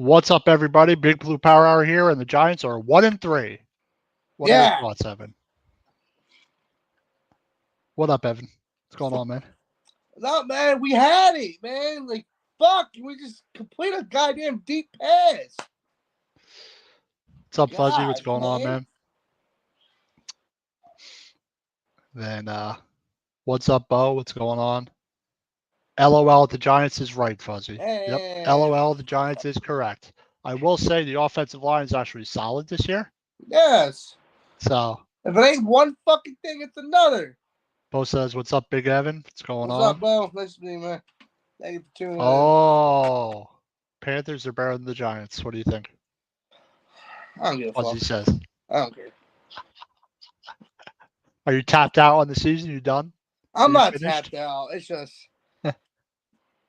What's up, everybody? Big Blue Power Hour here, and the Giants are 1-3. What are your Yeah. thoughts, Evan? What up, Evan? What's going on, man? No, man, we had it, man. Like, fuck, we just complete a goddamn deep pass. What's up, Fuzzy? What's God, going on, man? Then, what's up, Bo? What's going on? LOL, the Giants is right, Fuzzy. Yep, LOL, the Giants is correct. I will say the offensive line is actually solid this year. Yes. So, if it ain't one fucking thing, it's another. Bo says, what's up, Big Evan? What's going What's on? up, Bo? Nice to meet you, man. Thank you for tuning in. Oh, Panthers are better than the Giants. What do you think? I don't give a Fuzzy fuck. says. I don't care. Are you tapped out on the season? You done? I'm not finished? tapped out. It's just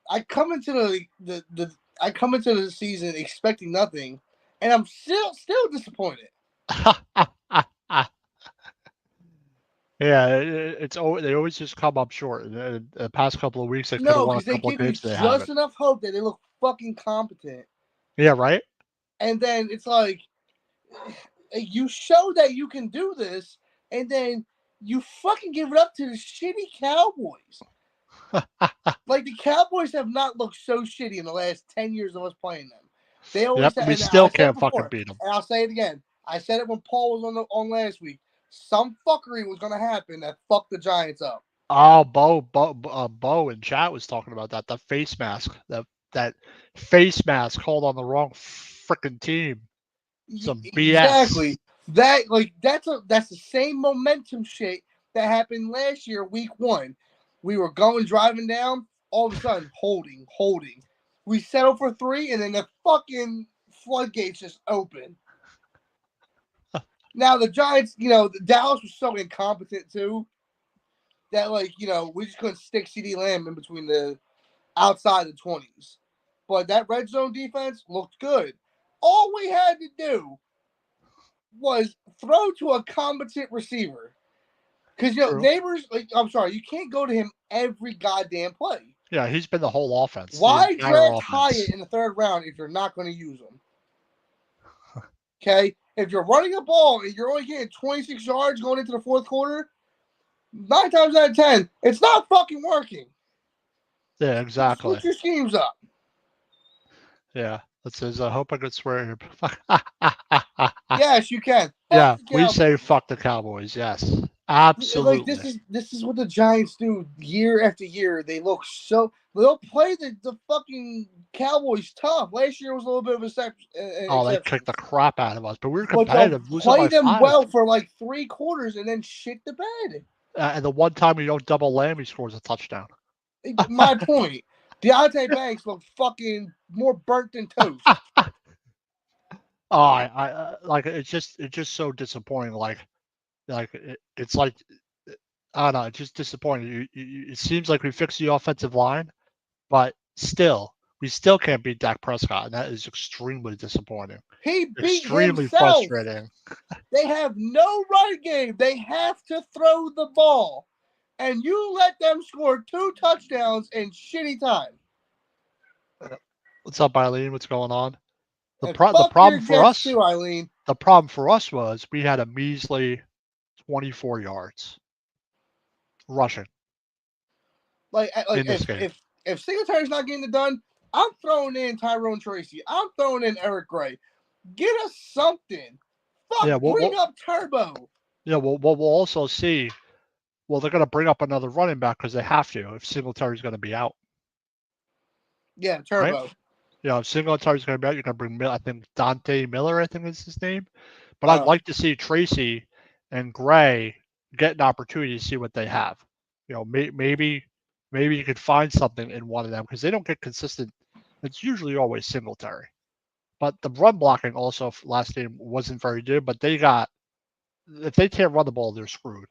I come into the I come into the season expecting nothing, and I'm still disappointed. Yeah, it's they always just come up short. The past couple of weeks, they could have No, won a because they couple of give you games. They haven't. just enough hope that they look fucking competent. Yeah, right. And then it's like you show that you can do this, and then you fucking give it up to the shitty Cowboys. Like, the Cowboys have not looked so shitty in the last 10 years of us playing them. They always Yep, we still can't fucking beat them. And I'll say it again. I said it when Paul was on last week. Some fuckery was going to happen that fucked the Giants up. Oh, Bo in chat was talking about that. The face mask, that face mask called on the wrong freaking team. Some BS. Exactly. That's the same momentum shit that happened last year, week 1. We were driving down, all of a sudden, holding. We settled for 3, and then the fucking floodgates just open. Now, the Giants, Dallas was so incompetent, too, that, we just couldn't stick CeeDee Lamb in between the outside the 20s. But that red zone defense looked good. All we had to do was throw to a competent receiver. Because, Neighbors, I'm sorry, you can't go to him every goddamn play. Yeah, he's been the whole offense. Why draft Hyatt in the 3rd round if you're not going to use him? Okay? If you're running a ball and you're only getting 26 yards going into the 4th quarter, 9 times out of 10, it's not fucking working. Yeah, exactly. Switch your schemes up. Yeah. That says, I hope I could swear. Yes, you can. Yeah, we say fuck the Cowboys. Yes, absolutely. Like, this is what the Giants do year after year. They'll play the fucking Cowboys tough. Last year was a little bit of exception. They kicked the crap out of us, but we were competitive. But play them well for like 3 quarters and then shit the bed. And the one time you don't double Lamb, he scores a touchdown. My point. Deontay Banks looked fucking more burnt than toast. I like it's just so disappointing. It's like I don't know. It's just disappointing. It seems like we fixed the offensive line, but we still can't beat Dak Prescott, and that is extremely disappointing. He beat extremely himself. Frustrating. They have no run game. They have to throw the ball, and you let them score 2 touchdowns in shitty time. What's up, Eileen? What's going on? The problem for us, too, Eileen. The problem for us was we had a measly 24 yards rushing. Like if Singletary's not getting it done, I'm throwing in Tyrone Tracy. I'm throwing in Eric Gray. Get us something. Bring up Turbo. Yeah, we'll also see. Well, they're going to bring up another running back because they have to if Singletary's going to be out. Yeah, Turbo. Right? Yeah, if Singletary's going to be out, you're going to bring, I think, Dante Miller, I think is his name. But I'd like to see Tracy and Gray get an opportunity to see what they have. Maybe you could find something in one of them because they don't get consistent. It's usually always Singletary. But the run blocking also last game wasn't very good. But if they can't run the ball, they're screwed.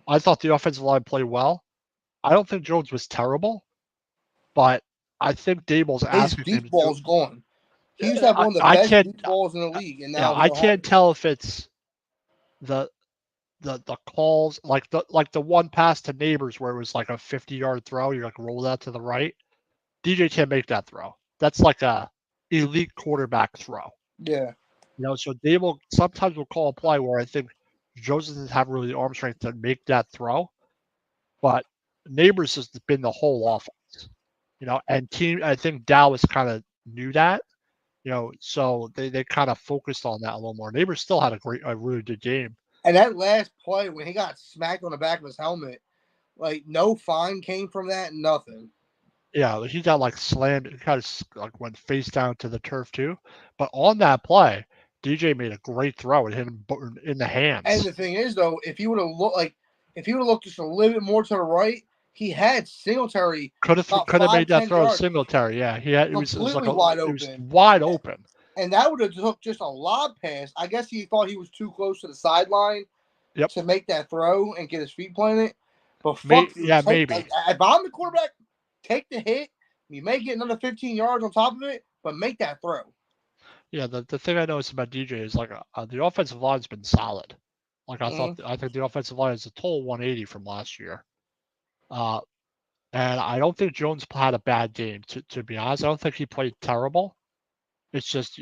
I thought the offensive line played well. I don't think Jones was terrible, but I think Dable's asking him to deep ball's gone. He used to have one of the best deep balls in the league, and now I can't tell if it's the calls like the one pass to Neighbors where it was like a 50-yard throw. You're like roll that to the right. DJ can't make that throw. That's like a elite quarterback throw. Yeah. So they will sometimes call a play where I think Joseph doesn't have really the arm strength to make that throw, but Neighbors has been the whole offense. And I think Dallas kind of knew that. So they kind of focused on that a little more. Neighbors still had a really good game. And that last play when he got smacked on the back of his helmet, like no fine came from that, nothing. Yeah, he got like slammed. He kind of like went face down to the turf too. But on that play, DJ made a great throw and hit him in the hands. And the thing is, though, if he would have looked just a little bit more to the right, he had Singletary. Could have made that throw Singletary. Yeah, it was like wide open. It was wide open. And that would have took just a lob pass. I guess he thought he was too close to the sideline to make that throw and get his feet planted. But maybe. Like, if I'm the quarterback, take the hit. You may get another 15 yards on top of it, but make that throw. Yeah, the thing I noticed about DJ is like the offensive line's been solid. Like I think the offensive line is a total 180 from last year. And I don't think Jones had a bad game. To be honest, I don't think he played terrible. It's just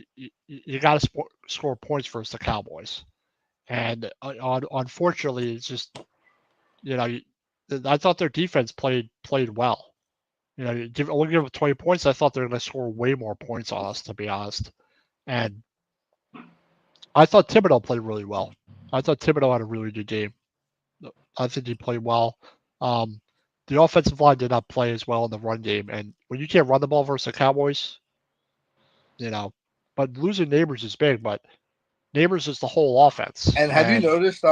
you got to score points versus the Cowboys, and unfortunately, it's just I thought their defense played well. Only give them 20 points. I thought they were going to score way more points on us, to be honest. And I thought Thibodeau played really well. I thought Thibodeau had a really good game. I think he played well. The offensive line did not play as well in the run game, and when you can't run the ball versus the Cowboys, but losing Neighbors is big, but Neighbors is the whole offense. And have you noticed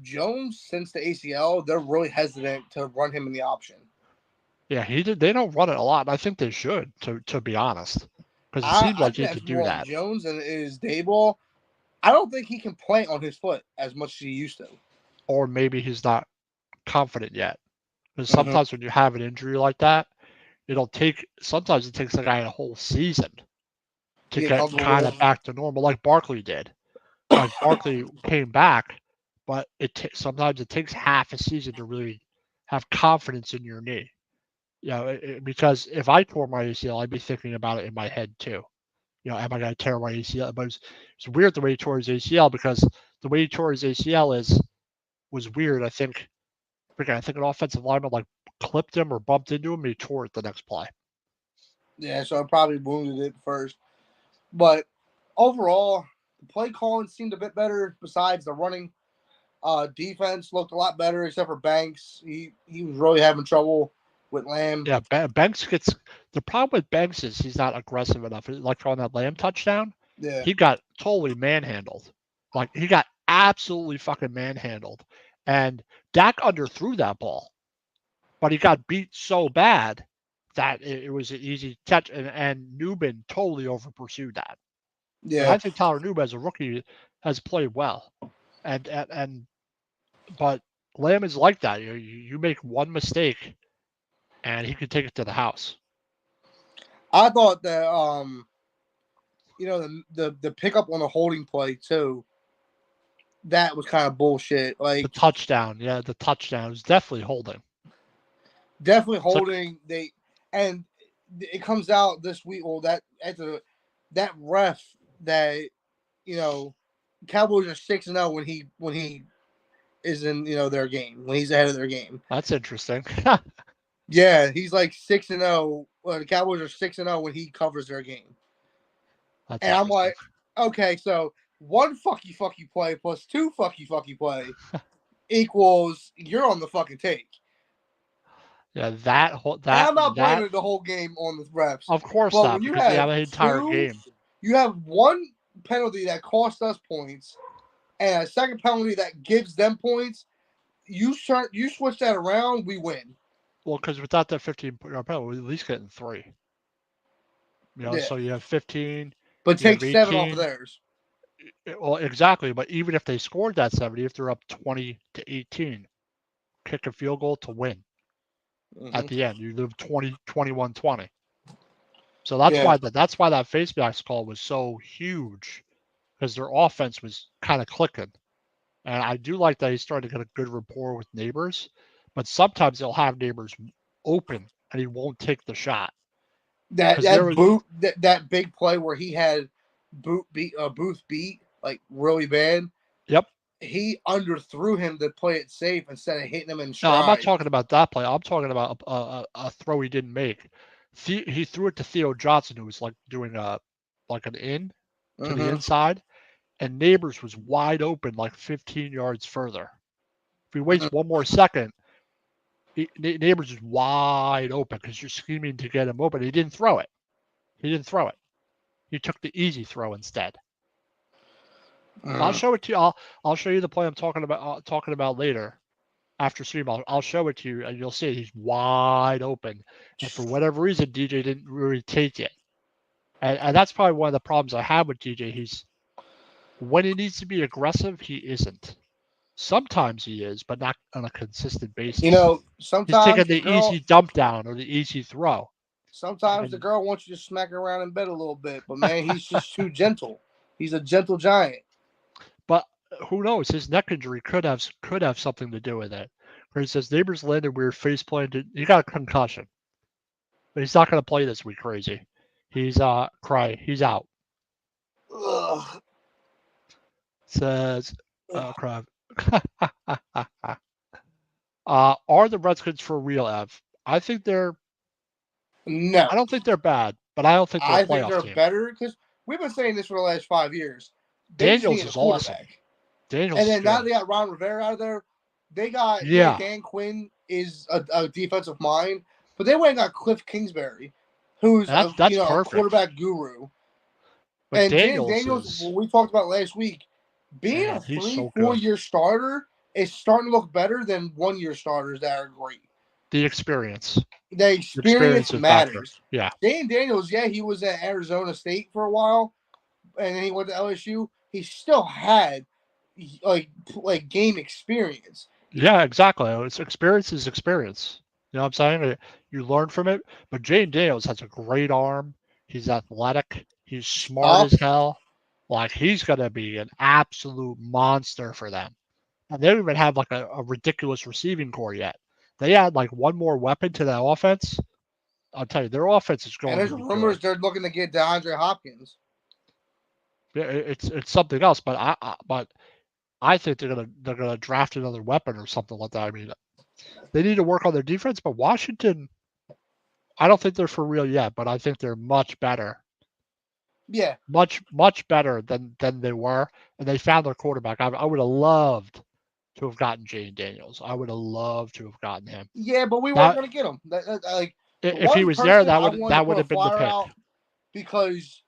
Jones, since the ACL, they're really hesitant to run him in the option. Yeah, they don't run it a lot, and I think they should, to be honest. Because it seems like he could do that. Jones and his Daboll, I don't think he can play on his foot as much as he used to. Or maybe he's not confident yet. Because sometimes when you have an injury like that, sometimes it takes a guy a whole season to get kind of back to normal, like Barkley did. Like Barkley came back, but sometimes it takes half a season to really have confidence in your knee. Because if I tore my ACL, I'd be thinking about it in my head too. Am I going to tear my ACL? But it's weird the way he tore his ACL, because the way he tore his ACL was weird. I think an offensive lineman like clipped him or bumped into him, and he tore it the next play. Yeah, so it probably wounded it first. But overall, the play calling seemed a bit better. Besides the running, defense looked a lot better, except for Banks. He was really having trouble with Lamb. Yeah, Banks the problem with Banks is he's not aggressive enough. Like on that Lamb touchdown, he got totally manhandled. Like he got absolutely fucking manhandled. And Dak underthrew that ball, but he got beat so bad that it was an easy catch, and Newman totally over pursued that. Yeah, and I think Tyler Newman as a rookie has played well, but Lamb is like that. You make one mistake, and he could take it to the house. I thought that the pickup on the holding play too, that was kind of bullshit. Like the touchdown, the touchdown was definitely holding. Definitely holding. And it comes out this week. Well, that ref that Cowboys are 6-0 when he is in their game, when he's ahead of their game. That's interesting. Yeah, he's like 6-0. The Cowboys are 6-0 when he covers their game. And I'm like, okay, so one fucky play plus two fucky play equals you're on the fucking take. Yeah, that I'm not blaming the whole game on the refs. Of course not, because you have an entire game. You have one penalty that cost us points, and a second penalty that gives them points. You switch that around, we win. Well, because without that 15-point penalty, we're at least getting 3. So you have 15. But take 7 off of theirs. Well, exactly. But even if they scored that 70, if they're up 20-18, kick a field goal to win. At the end, you live 21-20. So that's why that face mask call was so huge, because their offense was kind of clicking. And I do like that he started to get a good rapport with Neighbors, but sometimes they'll have Neighbors open and he won't take the shot. That big play where he had Booth beat like really bad. Yep. He underthrew him to play it safe instead of hitting him in stride. No, I'm not talking about that play. I'm talking about a throw he didn't make. He threw it to Theo Johnson, who was like doing like an in to the inside, and Neighbors was wide open, like 15 yards further. If he waits one more second, Neighbors is wide open because you're scheming to get him open. He didn't throw it. He took the easy throw instead. I'll show it to you. I'll show you the play I'm talking about later. After stream, I'll show it to you, and you'll see he's wide open. And for whatever reason, DJ didn't really take it. And that's probably one of the problems I have with DJ. He's when he needs to be aggressive, he isn't. Sometimes he is, but not on a consistent basis. Sometimes he's taking the easy dump down or the easy throw. Sometimes the girl wants you to smack her around in bed a little bit, but man, he's just too gentle. He's a gentle giant. But who knows? His neck injury could have something to do with it. Where he says Neighbors landed weird, face planted. He got a concussion, but he's not going to play this week. Crazy. He's cry. He's out. Ugh. Says cry. Are the Redskins for real, Ev? I think they're. No, I don't think they're bad, but I don't think they're a playoff team. I think they're better because we've been saying this for the last 5 years. Daniels is awesome. And then now they got Ron Rivera out of there. They got Dan Quinn is a defensive mind, but they went and got Cliff Kingsbury, who's a quarterback guru. But and Daniels, we talked about last week, being a 3-4 year starter is starting to look better than 1 year starters that are great. The experience. The experience matters. Yeah. Dan Daniels, he was at Arizona State for a while, and then he went to LSU. He still had like game experience. Yeah, exactly. It's experience is experience. You know what I'm saying? You learn from it. But Jane Daniels has a great arm. He's athletic. He's smart as hell. Like he's gonna be an absolute monster for them. And they don't even have like a ridiculous receiving core yet. They add like one more weapon to that offense. I'll tell you, their offense is going. And there's rumors they're looking to get DeAndre Hopkins. Yeah, it's something else, but I think they're gonna draft another weapon or something like that. I mean, they need to work on their defense, but Washington, I don't think they're for real yet, but I think they're much better. Yeah, much better than they were, and they found their quarterback. I would have loved to have gotten Jane Daniels. I would have loved to have gotten him. Yeah, but we weren't going to get him. If he was there, that would have been the pick. Because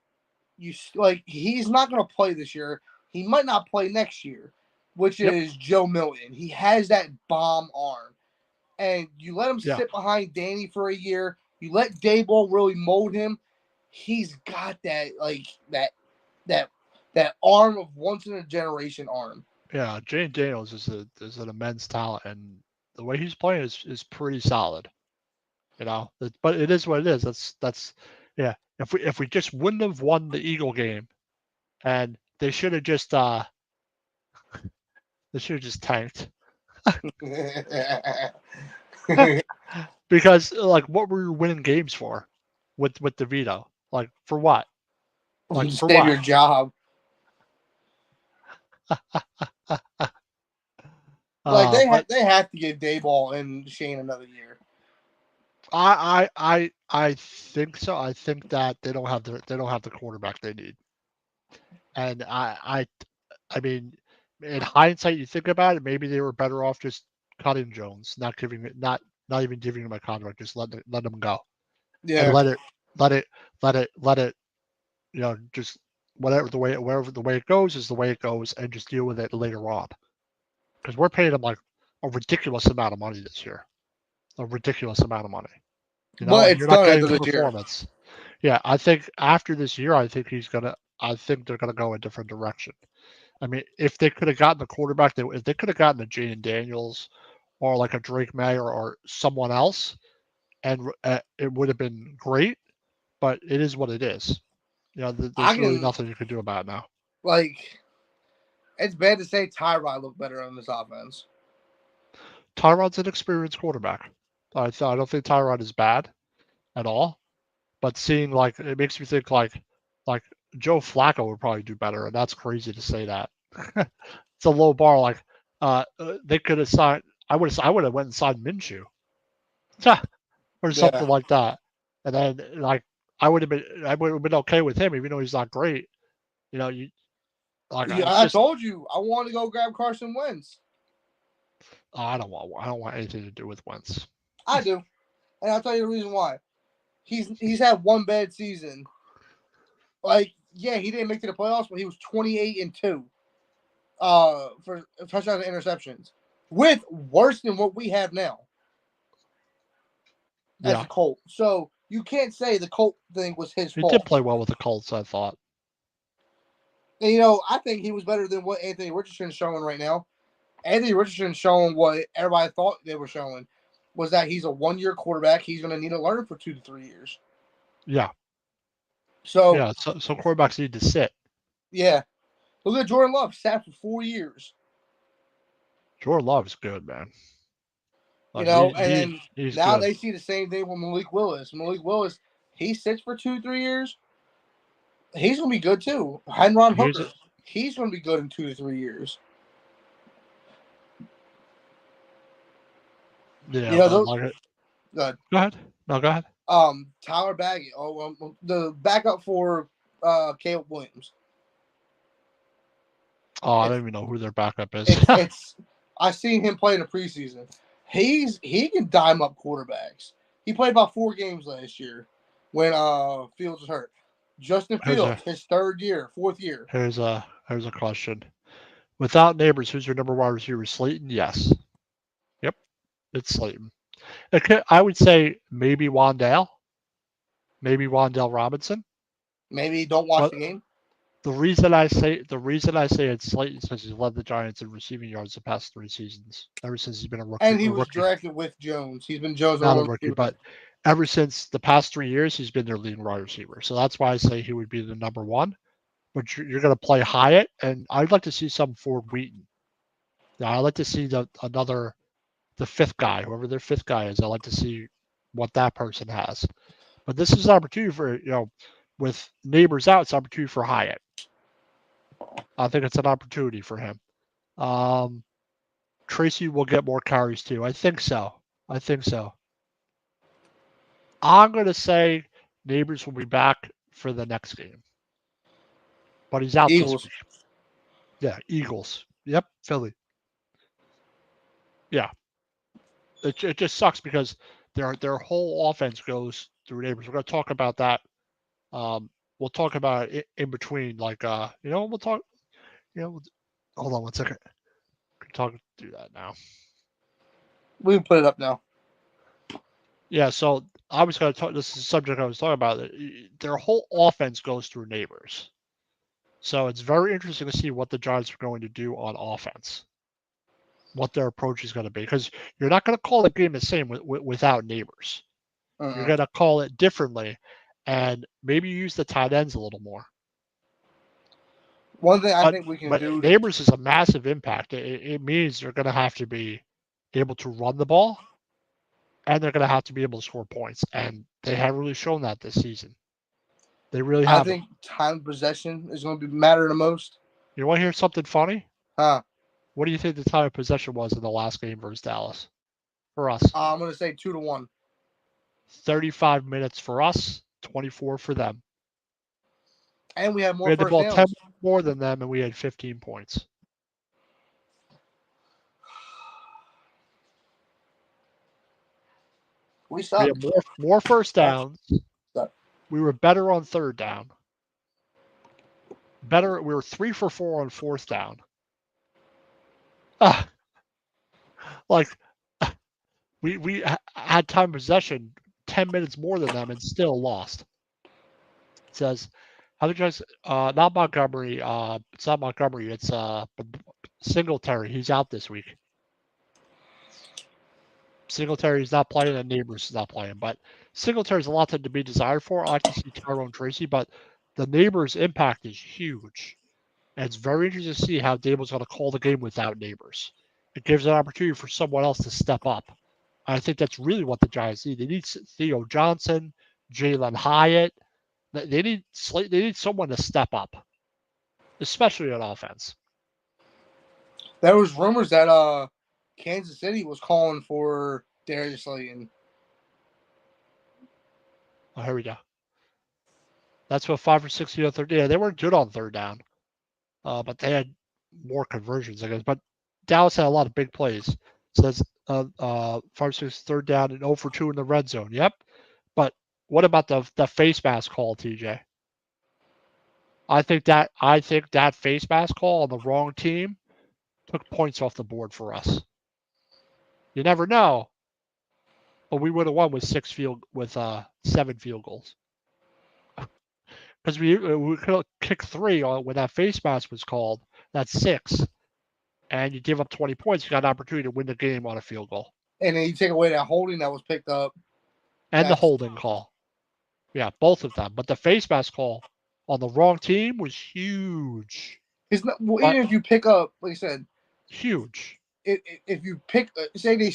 he's not going to play this year. He might not play next year, which is Joe Milton. He has that bomb arm, and you let him sit behind Danny for a year. You let Daboll really mold him. He's got that arm of once in a generation arm. Yeah, Jane Daniels is an immense talent, and the way he's playing is pretty solid. You know, but it is what it is. That's If we just wouldn't have won the Eagle game, and they should have just tanked. Because like, what were you winning games for, with DeVito? Like for what? Like for what? Your job. They have to give Daboll and Shane another year. I think so. I think that they don't have the quarterback they need. And I mean, in hindsight, you think about it, maybe they were better off just cutting Jones, not even giving him a contract, just let him go. Yeah. And let it. You know, just wherever the way it goes is the way it goes, and just deal with it later on. Because we're paying him like a ridiculous amount of money this year, a ridiculous amount of money. You know, you're not getting the performance. Yeah, I think after this year, I think they're gonna go a different direction. I mean, if they could have gotten the quarterback, if they could have gotten a Jane Daniels or like a Drake May or someone else, and it would have been great. But it is what it is. You know, there's really nothing you can do about it now. Like, it's bad to say Tyrod looked better on this offense. Tyrod's an experienced quarterback. I don't think Tyrod is bad at all, but seeing like it makes me think like Joe Flacco would probably do better, and that's crazy to say that. It's a low bar. Like they could have signed. I would have went and signed Minshew, or something like that, and then like I would have been okay with him, even though he's not great. You know, you like I told you I want to go grab Carson Wentz. I don't want anything to do with Wentz. I do, and I'll tell you the reason why. He's had one bad season. Like, yeah, he didn't make it to the playoffs, but he was 28-2 for touchdowns and interceptions, with worse than what we have now as a Colt. So you can't say the Colt thing was his fault. He did play well with the Colts, I thought. And, I think he was better than what Anthony Richardson's showing right now. Anthony Richardson's showing what everybody thought they were showing, was that he's a one-year quarterback. He's going to need to learn for 2 to 3 years. Yeah. So quarterbacks need to sit. Yeah. Look at Jordan Love, sat for 4 years. Jordan Love's good, man. Like, and now they see the same thing with Malik Willis. Malik Willis, he sits for 2-3 years. He's going to be good too. Henron Hooker, he's going to be good in 2 to 3 years. Yeah. Go ahead. No, go ahead. Tyler Baggett, the backup for Caleb Williams. I don't even know who their backup is. I seen him play in the preseason. He can dime up quarterbacks. He played about 4 games last year when Fields was hurt. Justin Fields, his 4th year. Here's a question. Without Neighbors, who's your number 1 receiver? Slayton? Yes. Yep, it's Slayton. I would say maybe Wan'Dale. Maybe Wan'Dale Robinson. Maybe don't watch the game. The reason I say it's Slayton is because he's led the Giants in receiving yards the past 3 seasons, ever since he's been a rookie. And he was drafted with Jones. He's been Jones. Not a rookie, but ever since the past 3 years, he's been their leading wide receiver. So that's why I say he would be the number 1. But you're going to play Hyatt, and I'd like to see some Ford Wheaton. I'd like to see the 5th guy, whoever their 5th guy is. I'd like to see what that person has. But this is an opportunity for, with Neighbors out, it's an opportunity for Hyatt. I think it's an opportunity for him. Tracy will get more carries too. I think so. I'm going to say Neighbors will be back for the next game. But he's out this week. Yeah, Eagles. Yep, Philly. Yeah. It just sucks because their whole offense goes through Neighbors. We're going to talk about that. We'll talk about it in between. Like, we'll talk. Hold on 1 second. We can talk through that now. We can put it up now. Yeah, so I was going to talk. This is the subject I was talking about. Their whole offense goes through Neighbors. So it's very interesting to see what the Giants are going to do on offense, what their approach is going to be, because you're not going to call the game the same without Neighbors. You're going to call it differently, and maybe use the tight ends a little more. One thing I think we can do. Neighbors is a massive impact. It means they're going to have to be able to run the ball, and they're going to have to be able to score points, and they haven't really shown that this season. They really haven't. I think time of possession is going to matter the most. You want to hear something funny? Huh? What do you think the time of possession was in the last game versus Dallas? For us. I'm going to say 2-1. 35 minutes for us, 24 for them. And we had more. We had the ball 10 more than them, and we had 15 points. We sucked. We had more first downs. We were better on 3rd down. We were 3 for 4 on 4th down. We had time possession 10 minutes more than them and still lost. It says, how did you guys, not Montgomery, it's not Montgomery, it's Singletary. He's out this week. Singletary's not playing and Neighbors is not playing, but Singletary's a lot to be desired for. I like to see Tyrone Tracy, but the Neighbors' impact is huge. And it's very interesting to see how Dable's going to call the game without Neighbors. It gives an opportunity for someone else to step up. I think that's really what the Giants need. They need Theo Johnson, Jalen Hyatt. They need someone to step up, especially on offense. There was rumors that Kansas City was calling for Darius Slayton. Oh, here we go. That's what 5 for 60 on third. Yeah, they weren't good on third down, but they had more conversions, I guess. But Dallas had a lot of big plays. So that's 5 for 60 third down and 0 for 2 in the red zone. Yep. But what about the face mask call, TJ? I think that face mask call on the wrong team took points off the board for us. You never know, but we would have won with 7 field goals. Because we could have kicked 3 when that face mask was called. That's 6, and you give up 20 points. You got an opportunity to win the game on a field goal. And then you take away that holding that was picked up, and the holding call. Yeah, both of them. But the face mask call on the wrong team was huge. It's not, well, even if you pick up, like I said, huge. If you pick, say they,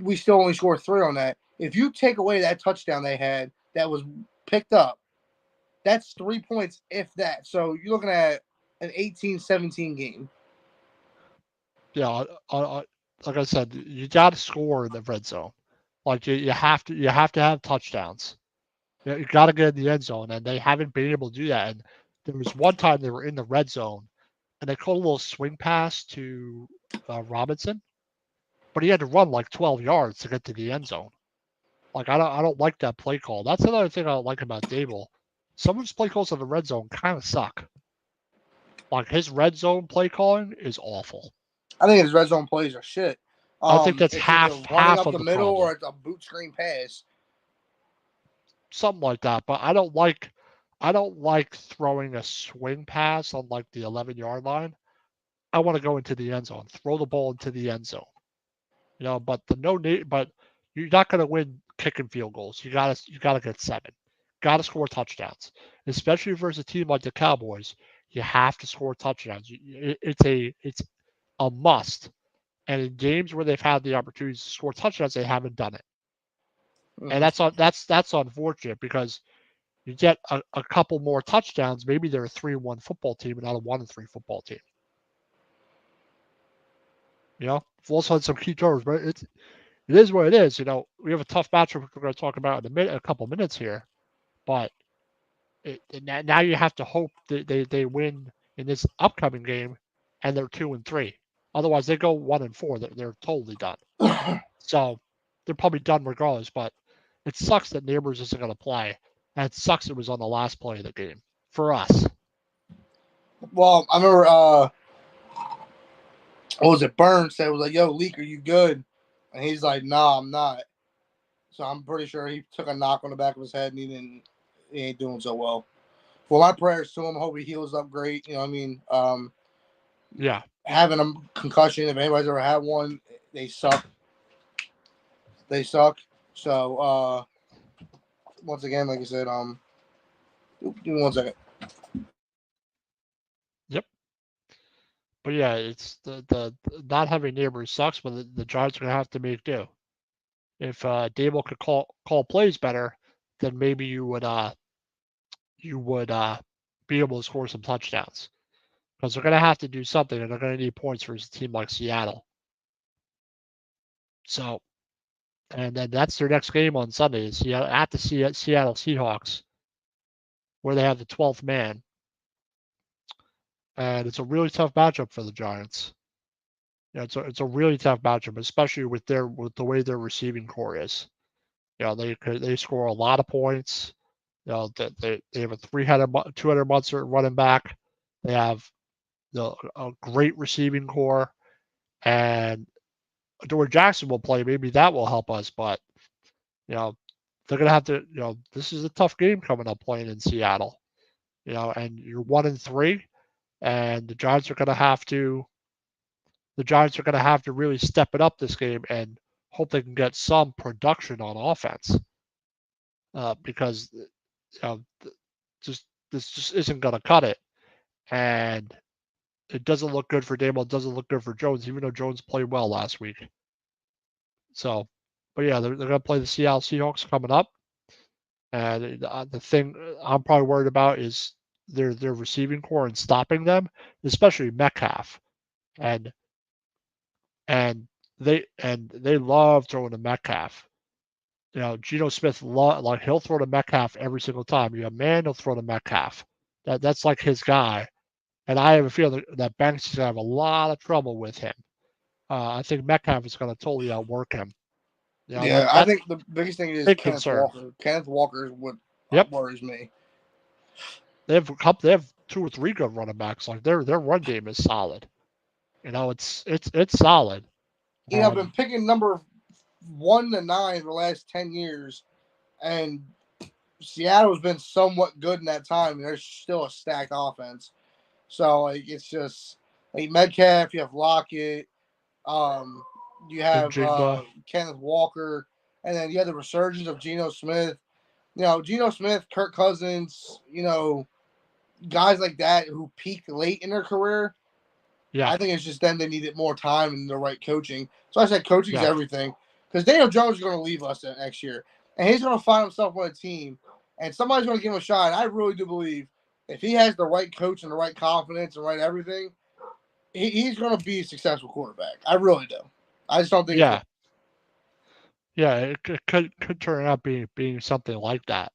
we still only score 3 on that. If you take away that touchdown they had that was picked up, that's 3 points, if that. So you're looking at an 18-17 game. Yeah, like I said, you got to score in the red zone. Like you have to have touchdowns. You got to get in the end zone, and they haven't been able to do that. And there was one time they were in the red zone, and they called a little swing pass to Robinson, but he had to run like 12 yards to get to the end zone. Like I don't like that play call. That's another thing I don't like about Dable. Some of his play calls in the red zone kind of suck. Like his red zone play calling is awful. I think his red zone plays are shit. I think that's half up of the the middle, problem. or it's a boot screen pass. Something like that. But I don't like throwing a swing pass on like the 11-yard line. I want to go into the end zone, throw the ball into the end zone. But but you're not going to win kicking field goals. You gotta get 7. Got to score touchdowns, especially versus a team like the Cowboys. You have to score touchdowns. It's a must. And in games where they've had the opportunity to score touchdowns, they haven't done it. And that's unfortunate because you get a couple more touchdowns, maybe they're a 3-1 football team and not a 1-3 football team. We've also had some key turnovers, but it is what it is. We have a tough matchup we're going to talk about in a couple minutes here, but now you have to hope that they win in this upcoming game, and they're 2-3. Otherwise, they go 1-4. They're totally done. So they're probably done regardless. But it sucks that Neighbors isn't going to play, and it sucks it was on the last play of the game for us. Well, I remember, what was it? Burns said, was like, "Yo, Leak, are you good?" And he's like, "Nah, I'm not." So I'm pretty sure he took a knock on the back of his head, and he ain't doing so well. Well, my prayers to him. Hope he heals up great. You know what I mean? Yeah. Having a concussion, if anybody's ever had one, they suck. They suck. So, once again, like I said, give me 1 second. Yep. But yeah, it's the not having Neighbors sucks, but the Giants are going to have to make do. If Dable could call plays better, then maybe you would be able to score some touchdowns. Because they're going to have to do something, and they're going to need points for a team like Seattle. So, and then that's their next game on Sunday. At the Seattle Seahawks, where they have the 12th man, and it's a really tough matchup for the Giants. It's a really tough matchup, especially with the way their receiving core is. They score a lot of points. They have a 200 monster running back. They have a great receiving core, and Adoree Jackson will play. Maybe that will help us, but they're going to have to. This is a tough game coming up playing in Seattle. And you're 1-3, and the Giants are going to have to. The Giants are going to have to really step it up this game and hope they can get some production on offense, because this just isn't going to cut it, and it doesn't look good for Dable. It doesn't look good for Jones, even though Jones played well last week. So, but yeah, they're going to play the Seattle Seahawks coming up. And the thing I'm probably worried about is their receiving core and stopping them, especially Metcalf. And they love throwing to Metcalf. Geno Smith he'll throw to Metcalf every single time. You have man, he'll throw to Metcalf. That's like his guy. And I have a feeling that Banks is gonna have a lot of trouble with him. I think Metcalf is gonna totally outwork him. Yeah, I think the biggest thing is big Kenneth concern. Walker. Kenneth Walker is what worries me. They have 2 or 3 good running backs. Like their run game is solid. It's solid. I've been picking number 1 to 9 for the last 10 years, and Seattle's been somewhat good in that time. And there's still a stacked offense, so it's just like Metcalf. You have Lockett. You have Kenneth Walker, and then you have the resurgence of Geno Smith. Geno Smith, Kirk Cousins. Guys like that who peaked late in their career. Yeah, I think it's just then they needed more time and the right coaching. So I said coaching is everything, because Daniel Jones is going to leave us next year, and he's going to find himself on a team, and somebody's going to give him a shot. And I really do believe if he has the right coach and the right confidence and right everything, he's going to be a successful quarterback. I really do. I just don't think. It could turn out being something like that,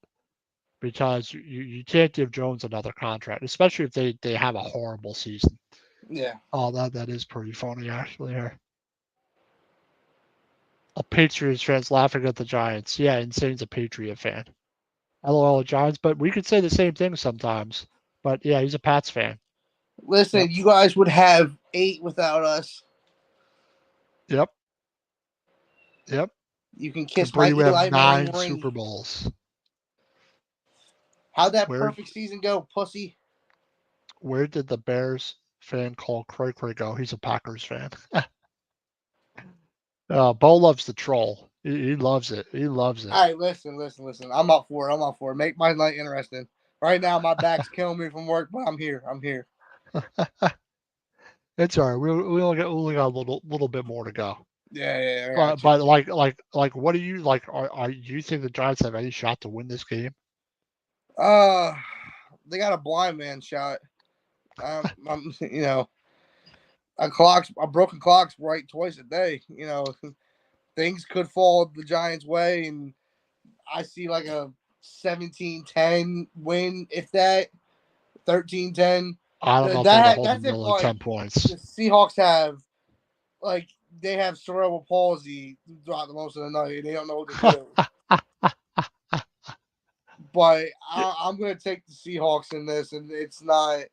because you can't give Jones another contract, especially if they have a horrible season. Yeah. Oh, that is pretty funny actually. Here, a Patriots fan's laughing at the Giants. Yeah, Insane's a Patriot fan. LOL Giants, but we could say the same thing sometimes. But yeah, he's a Pats fan. Listen, you guys would have 8 without us. Yep. You can kiss my Eli 9 Super Bowls. How'd that perfect season go, pussy? Where did the Bears fan called Cray go? He's a Packers fan. Bo loves the troll. He loves it. He loves it. All right, listen. I'm up for it. Make my night interesting. Right now, my back's killing me from work, but I'm here. It's all right. We only got a little bit more to go. Yeah. But like, what do you like? Do you think the Giants have any shot to win this game? They got a blind man shot. A broken clock's right twice a day. Things could fall the Giants' way, and I see like a 17-10 win, if that, 13-10. I don't know if they hold 10 points. The Seahawks have, they have cerebral palsy throughout the most of the night, and they don't know what to do. But I'm going to take the Seahawks in this, and it's not.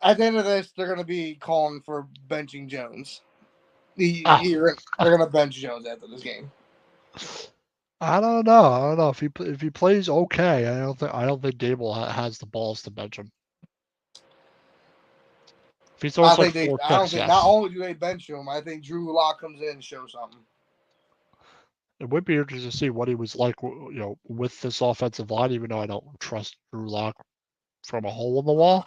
At the end of this, they're going to be calling for benching Jones. They're going to bench Jones after this game. I don't know if he plays okay. I don't think Dable has the balls to bench him. If he throws I don't think not only do they bench him, I think Drew Lock comes in and shows something. It would be interesting to see what he was like, with this offensive line. Even though I don't trust Drew Lock from a hole in the wall,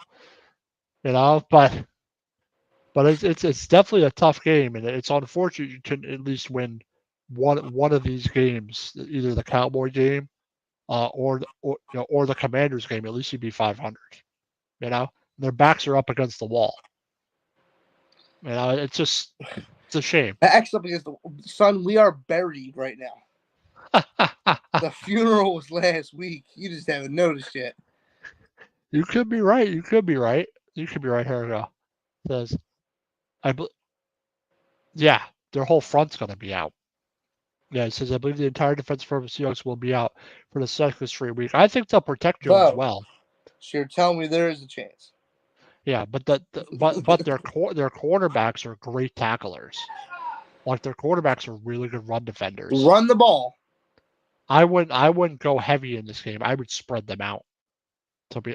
but it's definitely a tough game, and it's unfortunate you couldn't at least win one of these games, either the Cowboy game, or the Commanders game. At least you'd be 500. Their backs are up against the wall. It's a shame. Backs up against the son. We are buried right now. The funeral was last week. You just haven't noticed yet. You could be right. Here we go. It says, their whole front's going to be out. Yeah, it says, I believe the entire defense for the Seahawks will be out for the second straight week. I think they'll protect Jones well. So you're telling me there is a chance. Yeah, but their cornerbacks are great tacklers. Like, their quarterbacks are really good run defenders. Run the ball. I wouldn't go heavy in this game. I would spread them out.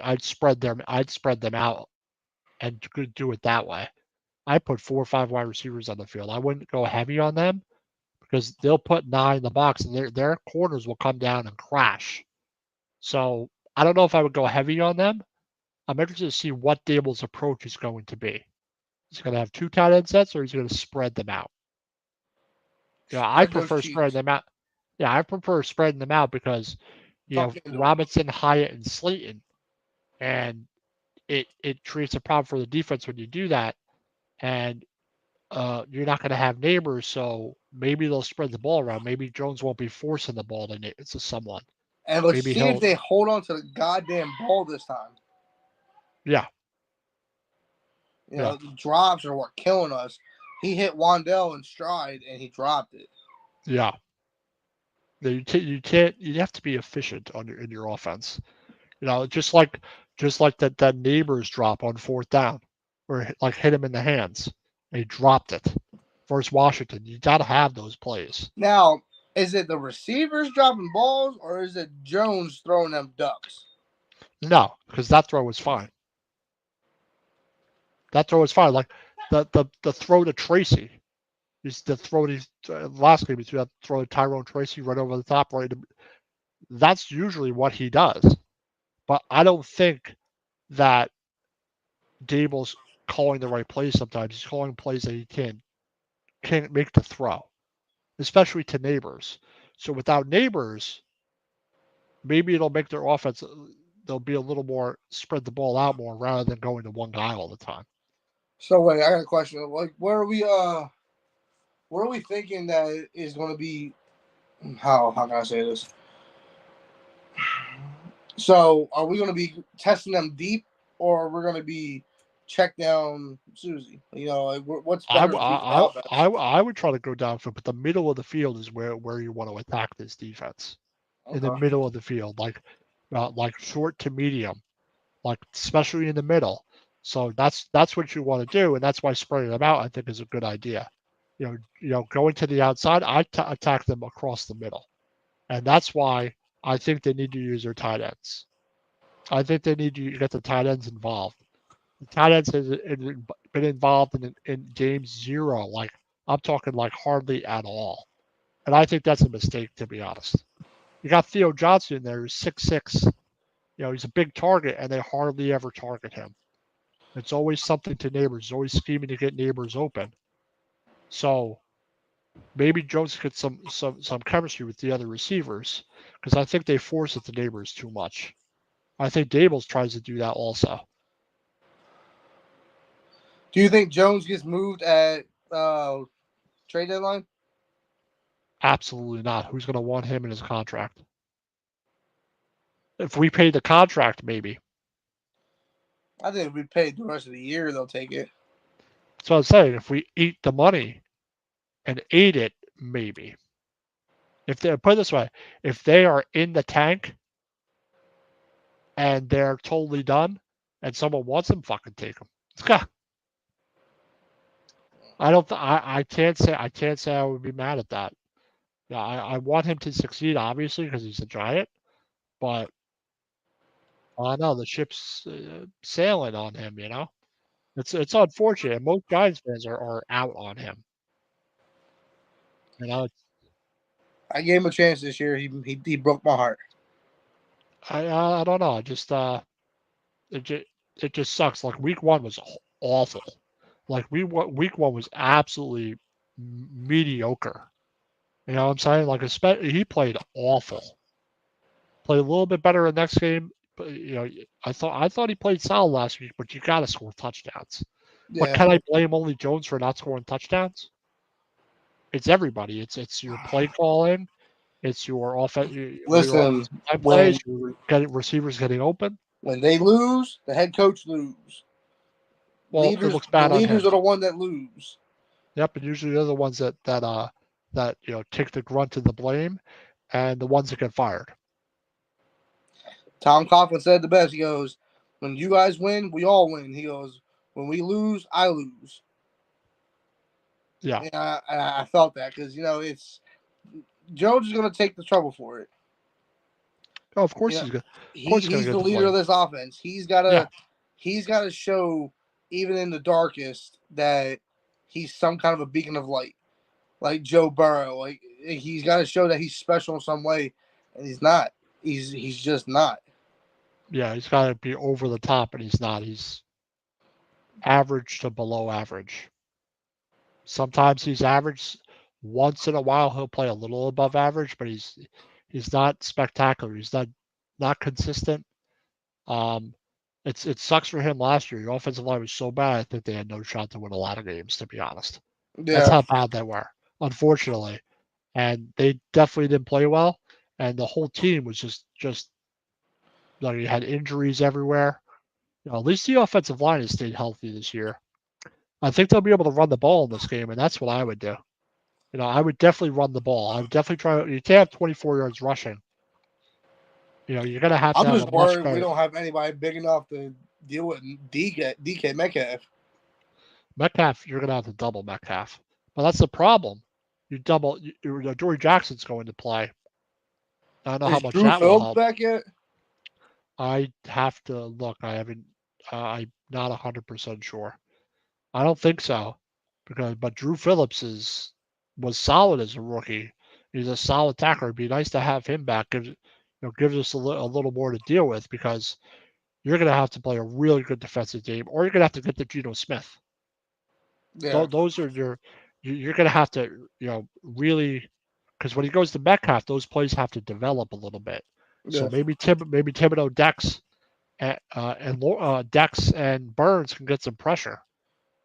I'd spread them out and do it that way. I put 4 or 5 wide receivers on the field. I wouldn't go heavy on them, because they'll put 9 in the box, and their corners will come down and crash. So I don't know if I would go heavy on them. I'm interested to see what Dable's approach is going to be. He's going to have 2 tight end sets, or he's going to spread them out. I prefer spreading them out. Yeah, I prefer spreading them out because you have Tuck into 'em. Robinson, Hyatt, and Slayton, and it creates a problem for the defense when you do that, and you're not going to have Neighbors, so maybe they'll spread the ball around. Maybe Jones won't be forcing the ball to someone. And let's Maybe see if he'll, they hold on to the goddamn ball this time. yeah, You yeah, know, the drops are what killing us. He hit Wandell in stride and he dropped it. yeah. You can't. You have to be efficient in your offense. You know, just like that Neighbors drop on 4th down, or like hit him in the hands. And he dropped it. Versus Washington, you got to have those plays. Now, is it the receivers dropping balls or is it Jones throwing them ducks? No, because that throw was fine. That throw was fine. Like the throw to Tracy. Is the throw to last game, he threw that throw to Tyrone Tracy right over the top, right. That's usually what he does. But I don't think that Dable's calling the right plays sometimes. He's calling plays that he can't make the throw, especially to Neighbors. So without Neighbors, maybe it'll make their offense, they'll be a little more spread the ball out more rather than going to one guy all the time. So wait, I got a question. Like, what are we thinking that is going to be? How can I say this? So, are we going to be testing them deep, or we're going to be check down Susie? You know, like, what's I, better w- to do for I, offense? I, I would try to go down for, but the middle of the field is where you want to attack this defense. In the Okay. middle of the field, like short to medium, like especially in the middle. So that's what you want to do, and that's why spreading them out I think is a good idea. Going to the outside, attack them across the middle, and that's why I think they need to use their tight ends. I think they need to get the tight ends involved. The tight ends has been involved in game 0, like I'm talking like hardly at all, and I think that's a mistake to be honest. You got Theo Johnson in there, who's 6'6". He's a big target, and they hardly ever target him. It's always something to Neighbors. Always scheming to get Neighbors open. So maybe Jones gets some chemistry with the other receivers because I think they force it to Neighbors too much. I think Dables tries to do that also. Do you think Jones gets moved at trade deadline? Absolutely not. Who's going to want him in his contract? If we pay the contract, maybe. I think if we paid the rest of the year, they'll take it. So I'm saying if we eat the money and ate it, maybe. If they put it this way, if they are in the tank and they're totally done, and someone wants them, fucking take them. I don't. I can't say I would be mad at that. Yeah, I want him to succeed, obviously, because he's a giant. But I know the ship's sailing on him. It's unfortunate. Most Giants fans are out on him. You know, I gave him a chance this year. He broke my heart. I don't know. It just sucks. Like week 1 was awful. Like week 1 was absolutely mediocre. You know what I'm saying? Like he played awful. Played a little bit better in the next game. But, I thought he played solid last week, but you got to score touchdowns. But Yeah. can I blame only Jones for not scoring touchdowns? It's everybody. It's your play calling. It's your offense. Your Listen, offensive line when plays. Your receivers getting open. when they lose, the head coach lose. Well, it Leaders, looks the bad on leaders him. are the one that lose. Yep, and usually they're the ones that take the grunt of the blame, and the ones that get fired. Tom Coughlin said the best. He goes, "When you guys win, we all win." He goes, "When we lose, I lose." Yeah. And I felt that because it's Jones is going to take the trouble for it. Oh, of course You know, he's gonna. Of course he's gonna he's get the the leader of blame. this offense. Yeah. He's got to show even in the darkest that he's some kind of a beacon of light, like Joe Burrow. Like he's got to show that he's special in some way, and he's not. He's just not. Yeah, he's got to be over the top, and he's not. He's average to below average. Sometimes he's average. once in a while he'll play a little above average, but he's not spectacular. He's not consistent. Um, it sucks for him last year. The offensive line was so bad, I think they had no shot to win a lot of games, to be honest. That's Yeah. how bad they were, unfortunately. And they definitely didn't play well. And the whole team was just like you had injuries everywhere. At least the offensive line has stayed healthy this year. I think they'll be able to run the ball in this game, and that's what I would do. I would definitely run the ball. I would definitely try. You can't have 24 yards rushing. You're going to have I'm a just much worried we better. don't have anybody big enough to deal with DK Metcalf. Metcalf, you're going to have to double Metcalf. But that's the problem. You double. Dory Jackson's going to play. I don't know how Is much Drew that will Phillips help. back yet? I have to look. I haven't. I'm not 100% sure. I don't think so, but Drew Phillips was solid as a rookie. He's a solid tackler. It'd be nice to have him back. Gives us a little more to deal with because you're going to have to play a really good defensive game, or you're going to have to get to Geno Smith. Yeah. Those are you're going to have to really, because when he goes to Metcalf, those plays have to develop a little bit. So Yeah. maybe Thibodeau, Dex, Dex and Burns can get some pressure.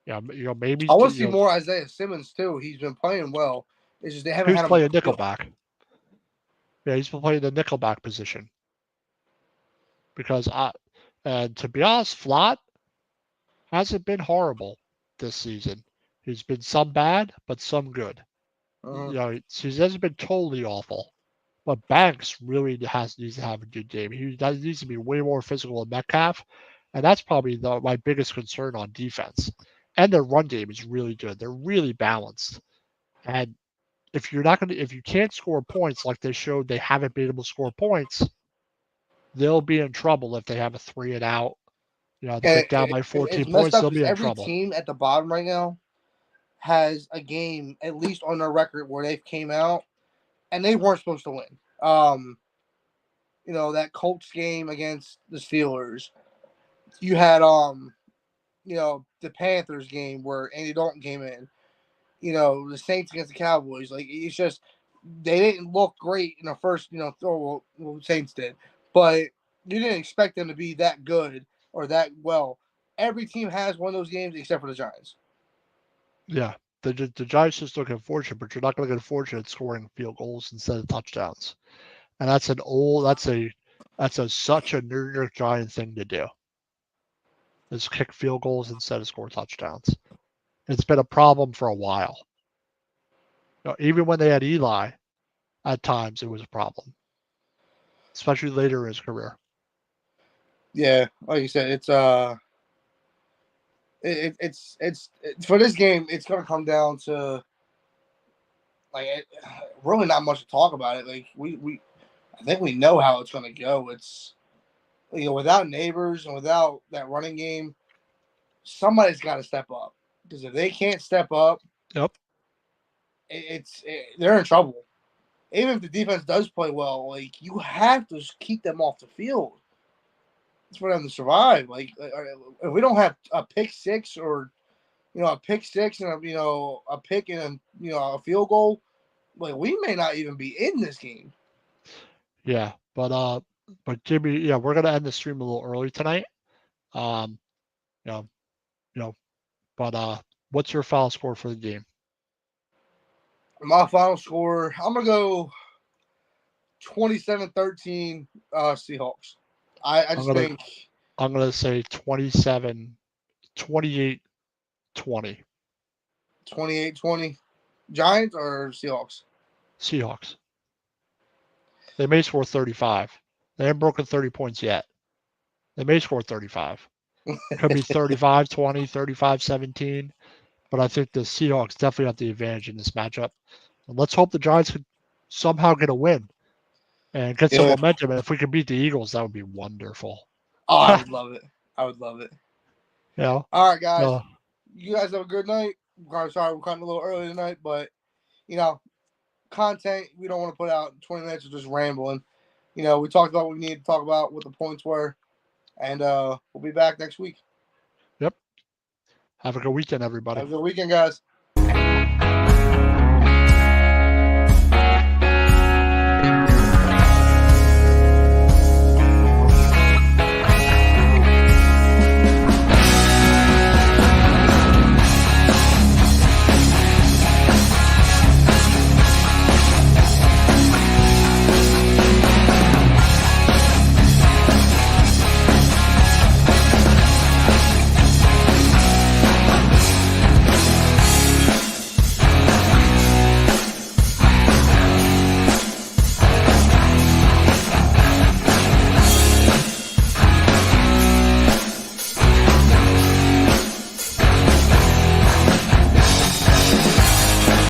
Yeah, maybe I want to see more Isaiah Simmons too. He's been playing well. It's just they haven't who's had him on playing the field. nickelback. Yeah, he's been playing the nickelback position because to be honest, Flott hasn't been horrible this season. He's been some bad, but some good. Uh-huh. He hasn't been totally awful. But Banks really needs to have a good game. He needs to be way more physical than Metcalf, and that's probably my biggest concern on defense. And their run game is really good. They're really balanced. And if you can't score points like they showed they haven't been able to score points, they'll be in trouble if they have a 3 and out. They And get down by 14 it's messed points, up they'll because be in every trouble. team at the bottom right now has a game at least on their record where they came out and they weren't supposed to win. That Colts game against the Steelers. You had the Panthers game where Andy Dalton came in. The Saints against the Cowboys. Like it's just they didn't look great in the first, throw. Well, Saints did, but you didn't expect them to be that good or that well. Every team has one of those games except for the Giants. Yeah. The Giants just look unfortunate, but you're not going to get fortunate scoring field goals instead of touchdowns. And that's such a New York Giant thing to do. Is kick field goals instead of score touchdowns. It's been a problem for a while. Even when they had Eli, at times it was a problem, especially later in his career. Yeah, like you said, it's for this game. It's gonna come down to really not much to talk about it. Like I think we know how it's gonna go. It's without Neighbors and without that running game, somebody's got to step up because if they can't step up, Yep. They're in trouble. Even if the defense does play well, like you have to keep them off the field. It's for them to survive. Like if we don't have a pick six or a pick six and a pick and a field goal, like we may not even be in this game. Yeah, but Jimmy, yeah, we're gonna end the stream a little early tonight. Um, you know, you know, but what's your final score for the game? My final score, I'm gonna go 27-13 Seahawks. I just think I'm gonna say 27, 28, 20. 28-20 Giants or Seahawks? Seahawks. They may score 35. They haven't broken 30 points yet. They may score 35. Could be 35-20, 35-17. But I think the Seahawks definitely have the advantage in this matchup. And let's hope the Giants could somehow get a win and get some momentum. And if we could beat the Eagles, that would be wonderful. Oh, I would love it. I would love it. Yeah. All right, guys. You guys have a good night. Sorry, we're cutting a little early tonight, but content we don't want to put out in 20 minutes of just rambling. We talked about what we need to talk about, what the points were, and we'll be back next week. Yep. Have a good weekend, everybody. Have a good weekend, guys.